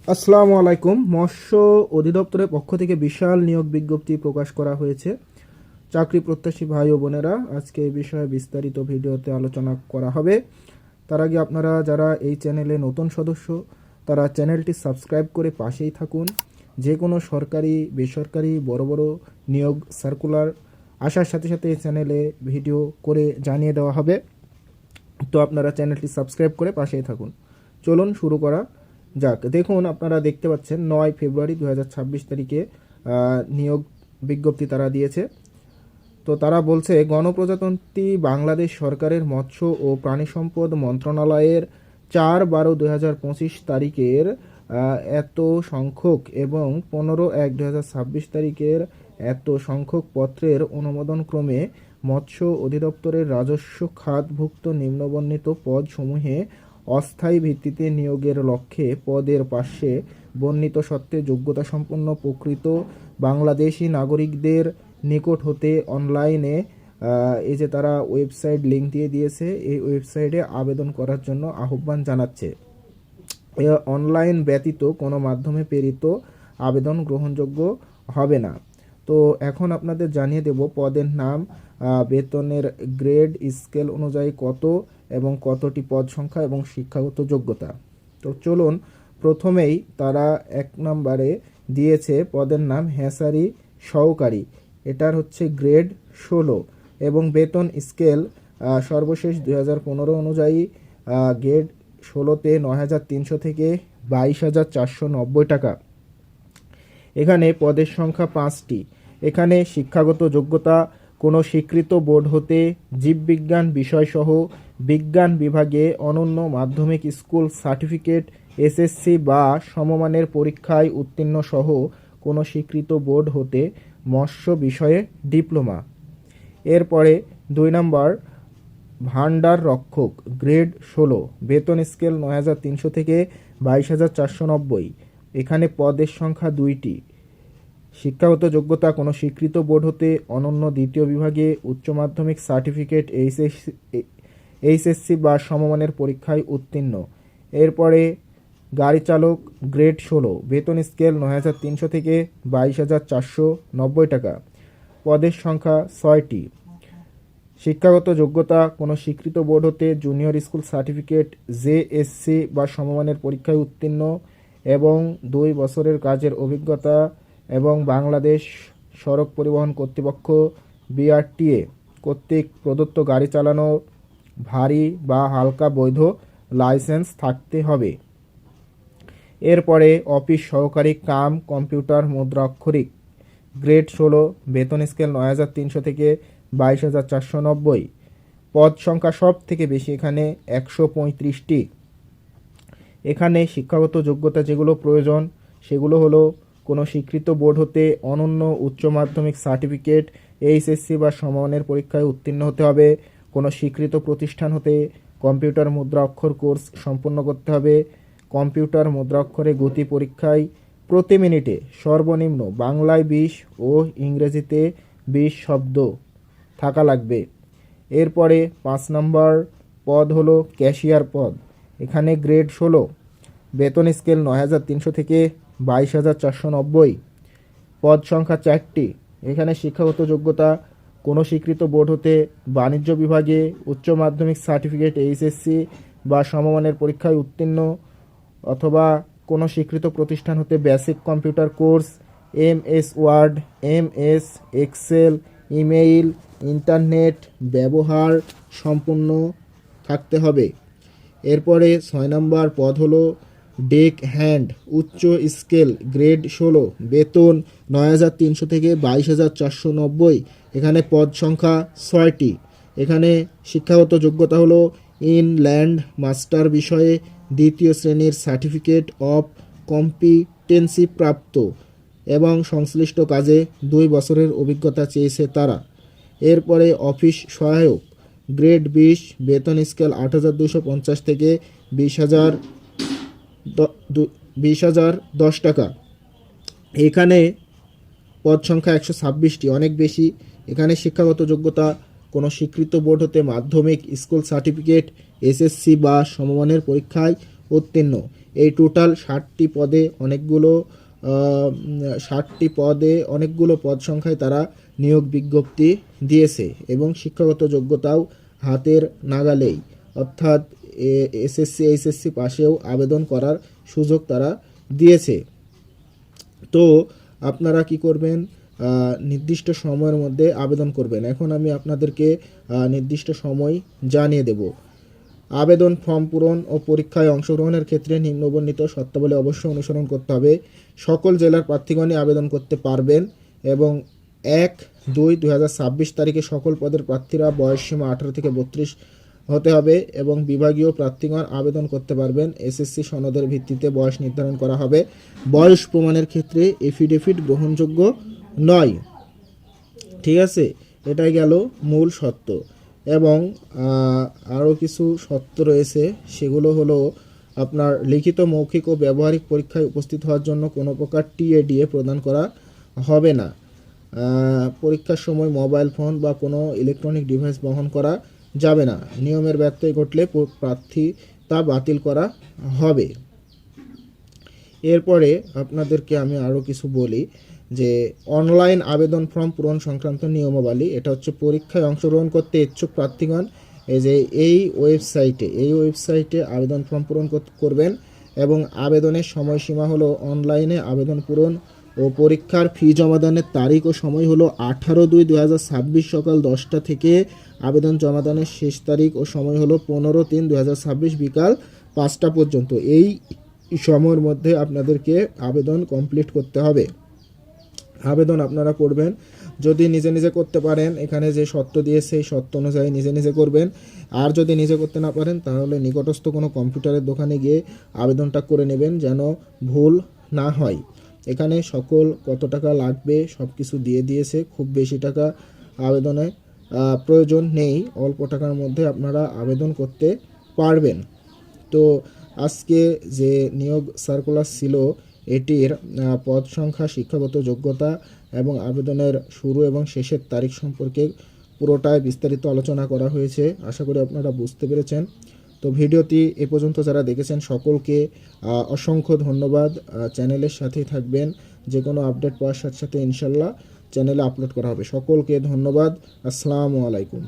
আসসালামু আলাইকুম। মৎস্য অধিদপ্তরের পক্ষ থেকে বিশাল নিয়োগ বিজ্ঞপ্তি প্রকাশ করা হয়েছে। চাকরি প্রত্যাশী ভাই ও বোনেরা, আজকে এই বিষয়ে বিস্তারিত ভিডিওতে আলোচনা করা হবে। তার আগে আপনারা যারা এই চ্যানেলে নতুন সদস্য, তারা চ্যানেলটি সাবস্ক্রাইব করে পাশেই থাকুন। যে কোনো সরকারি বেসরকারি বড় বড় নিয়োগ সার্কুলার আসার সাথে সাথে এই চ্যানেলে ভিডিও করে জানিয়ে দেওয়া হবে। তো আপনারা চ্যানেলটি সাবস্ক্রাইব করে পাশেই থাকুন। চলুন শুরু করা যাক। দেখুন, আপনারা দেখতে পাচ্ছেন 9 ফেব্রুয়ারি 2026 তারিখে নিয়োগ বিজ্ঞপ্তি তারা দিয়েছে। তো তারা বলছে, গণপ্রজাতন্ত্রী বাংলাদেশ সরকারের মৎস্য ও প্রাণী সম্পদ মন্ত্রণালয়ের 4/12/2025 তারিখের এত সংখ্যক এবং 15/1/2026 তারিখের এত সংখ্যক পত্রের অনুমোদনক্রমে মৎস্য অধিদপ্তরের রাজস্ব খাতভুক্ত নিম্নবর্ণিত পদসমূহে অস্থায়ী ভিত্তিতে নিয়োগের লক্ষ্যে পদের পাশে বর্ণিত সত্ত্বে যোগ্যতাসম্পন্ন প্রকৃত বাংলাদেশি নাগরিকদের নিকট হতে অনলাইনে এই যে তারা ওয়েবসাইট লিঙ্ক দিয়ে দিয়েছে, এই ওয়েবসাইটে আবেদন করার জন্য আহ্বান জানাচ্ছে। অনলাইন ব্যতীত কোনো মাধ্যমে প্রেরিত আবেদন গ্রহণযোগ্য হবে না। তো এখন আপনাদের জানিয়ে দেব পদের নাম, বেতনের গ্রেড স্কেল অনুযায়ী কত এবং কতটি পদ সংখ্যা এবং শিক্ষাগত যোগ্যতা। তো চলুন, প্রথমেই তারা 1 নম্বরে দিয়েছে পদের নাম হ্যাচারি সহকারী। এটার হচ্ছে গ্রেড 16 এবং বেতন স্কেল সর্বশেষ 2015 অনুযায়ী গ্রেড 16তে 9,300 থেকে 22,490 টাকা। এখানে পদের সংখ্যা 5টি। এখানে শিক্ষাগত যোগ্যতা কোনো স্বীকৃত বোর্ড হতে জীববিজ্ঞান বিষয়সহ বিজ্ঞান বিভাগে অনন্য মাধ্যমিক স্কুল সার্টিফিকেট, এসএসসি বা সমমানের পরীক্ষায় উত্তীর্ণ সহ কোনো স্বীকৃত বোর্ড হতে মৎস্য বিষয়ে ডিপ্লোমা। এরপরে 2 নম্বর ভান্ডার রক্ষক, গ্রেড 16, বেতন স্কেল 9,300 থেকে 22,490। এখানে পদের সংখ্যা 2টি। শিক্ষাগত যোগ্যতা কোনো স্বীকৃত বোর্ড হতে অনন্য দ্বিতীয় বিভাগে উচ্চ মাধ্যমিক সার্টিফিকেট, এইচএসসি বা সমমানের পরীক্ষায় উত্তীর্ণ। এরপরে গাড়ি চালক, গ্রেড 16, বেতন স্কেল 9,300 থেকে 22,490 টাকা। পদের সংখ্যা 6টি। শিক্ষাগত যোগ্যতা কোনো স্বীকৃত বোর্ড হতে জুনিয়র স্কুল সার্টিফিকেট, জেএসসি বা সমমানের পরীক্ষায় উত্তীর্ণ এবং 2 বছরের কাজের অভিজ্ঞতা এবং বাংলাদেশ সড়ক পরিবহন কর্তৃপক্ষ বিআরটিএ কর্তৃক প্রদত্ত গাড়ি চালানো ভারী বা হালকা বৈধ লাইসেন্স থাকতে হবে। এরপরে অফিস সহকারী কাম কম্পিউটার মুদ্রাক্ষরিক, গ্রেড 16, বেতন স্কেল 9,300 থেকে 22,490। পদ সংখ্যা সব থেকে বেশি, এখানে 135টি। এখানে শিক্ষাগত যোগ্যতা যেগুলো প্রয়োজন সেগুলো হলো কোনো স্বীকৃত বোর্ড হতে অনন্য উচ্চ মাধ্যমিক সার্টিফিকেট, এইচএসসি বা সমমানের পরীক্ষায় উত্তীর্ণ হতে হবে। কোনো স্বীকৃত প্রতিষ্ঠান হতে কম্পিউটার মুদ্রা অক্ষর কোর্স সম্পন্ন করতে হবে। কম্পিউটার মুদ্রা অক্ষরে গতি পরীক্ষায় প্রতি মিনিটে সর্বনিম্ন বাংলায় 20 ও ইংরেজিতে 20 শব্দ থাকা লাগবে। এরপরে 5 নম্বর পদ হলো ক্যাশিয়ার পদ। এখানে গ্রেড 16, বেতন স্কেল 9,300 থেকে 22,490। পদ সংখ্যা 4টি। এখানে শিক্ষাগত যোগ্যতা কোনো স্বীকৃত বোর্ড হতে বাণিজ্য বিভাগে উচ্চ মাধ্যমিক সার্টিফিকেট, এইচএসসি বা সমমানের পরীক্ষায় উত্তীর্ণ অথবা কোনো স্বীকৃত প্রতিষ্ঠান হতে basic computer course, MS Word, MS Excel, email, internet ব্যবহার সম্পূর্ণ থাকতে হবে। এরপরে 6 নম্বর পদ হলো ডেক হ্যান্ড, উচ্চ স্কেল, গ্রেড 16, বেতন 9,300 থেকে 22,490। এখানে পদ সংখ্যা 6টি। এখানে শিক্ষাগত যোগ্যতা হলো ইনল্যান্ড মাস্টার বিষয়ে 2য় শ্রেণীর সার্টিফিকেট অফ কম্পিটেন্সি প্রাপ্ত এবং সংশ্লিষ্ট কাজে 2 বছরের অভিজ্ঞতা চেয়েছে তারা। এরপরে অফিস সহায়ক, গ্রেড 20, বেতন স্কেল 8,250 থেকে 20,010 টাকা। এখানে পদ সংখ্যা 126টি, অনেক বেশি। এখানে শিক্ষাগত যোগ্যতা কোনো স্বীকৃত বোর্ড হতে মাধ্যমিক স্কুল সার্টিফিকেট, এসএসসি বা সমমানের পরীক্ষায় উত্তীর্ণ। এই টোটাল 60টি পদে অনেকগুলো পদ সংখ্যায় তারা নিয়োগ বিজ্ঞপ্তি দিয়েছে এবং শিক্ষাগত যোগ্যতাও হাতের নাগালেই, অর্থাৎ এসএসসি এইচএসসি পাশেও আবেদন করার সুযোগ তারা দিয়েছে। তো আপনারা কি করবেন, নির্দিষ্ট সময়ের মধ্যে আবেদন করবেন। এখন আমি আপনাদেরকে নির্দিষ্ট সময় জানিয়ে দেব। আবেদন ফর্ম পূরণ ও পরীক্ষায় অংশগ্রহণের ক্ষেত্রে নিম্নবর্ণিত শর্তাবলী অবশ্যই অনুসরণ করতে হবে। সকল জেলার প্রার্থীগণই আবেদন করতে পারবেন এবং 1/2/2026 তারিখে সকল পদের প্রার্থীরা বয়সসীমা 18 থেকে 32 হতে হবে এবং বিভাগীয় প্রার্থীগণ আবেদন করতে পারবেন। এসএসসি সনদের ভিত্তিতে বয়স নির্ধারণ করা হবে। বয়স প্রমাণের ক্ষেত্রে এফিডেভিট গ্রহণযোগ্য নয়। ঠিক আছে, এটাই গেল মূল শর্ত। এবং আরও কিছু শর্ত রয়েছে, সেগুলো হলো আপনার লিখিত, মৌখিক ও ব্যবহারিক পরীক্ষায় উপস্থিত হওয়ার জন্য কোনো প্রকার টিএডিএ প্রদান করা হবে না। পরীক্ষার সময় মোবাইল ফোন বা কোনো ইলেকট্রনিক ডিভাইস বহন করা যাবে না। নিয়মের ব্যত্যয় ঘটলে প্রার্থী তা বাতিল করা হবে। এরপরে আপনাদেরকে আমি আরও কিছু বলি যে অনলাইন আবেদন ফর্ম পূরণ সংক্রান্ত নিয়মাবলী। এটা হচ্ছে পরীক্ষায় অংশগ্রহণ করতে ইচ্ছুক প্রার্থীগণ এই ওয়েবসাইটে আবেদন ফর্ম পূরণ করবেন এবং আবেদনের সময়সীমা হলো অনলাইনে আবেদন পূরণ ও পরীক্ষার ফি জমাদানের তারিখ ও সময় হলো 18/2/2026 সকাল 10টা থেকে আবেদন জমাদানের শেষ তারিখ ও সময় হলো 15/3/2026 বিকাল 5টা পর্যন্ত। এই সময়ের মধ্যে আপনাদেরকে আবেদন কমপ্লিট করতে হবে। আবেদন আপনারা করবেন, যদি নিজে নিজে করতে পারেন, এখানে যে শর্ত দিয়েছে সেই শর্ত অনুযায়ী নিজে নিজে করবেন। আর যদি নিজে করতে না পারেন তাহলে নিকটস্থ কোনো কম্পিউটারের দোকানে গিয়ে আবেদনটা করে নেবেন, যেন ভুল না হয়। এখানে সকল কত টাকা লাগবে সব কিছু দিয়ে দিয়েছে, খুব বেশি টাকা আবেদনে প্রয়োজন নেই, অল্প টাকার মধ্যে আপনারা আবেদন করতে পারবেন। তো আজকে যে নিয়োগ সার্কুলার ছিল এটির পদ সংখ্যা, শিক্ষাগত যোগ্যতা এবং আবেদনের শুরু এবং শেষের তারিখ সম্পর্কে পুরোটাই বিস্তারিত আলোচনা করা হয়েছে। আশা করি আপনারা বুঝতে পেরেছেন। তো ভিডিওটি এ পর্যন্ত যারা দেখেছেন সকলকে অসংখ্য ধন্যবাদ। চ্যানেলের সাথেই থাকবেন, যে কোনো আপডেট পাওয়ার সাথে সাথে ইনশাল্লাহ চ্যানেলে আপলোড করা হবে। সকলকে ধন্যবাদ। আসসালামু আলাইকুম।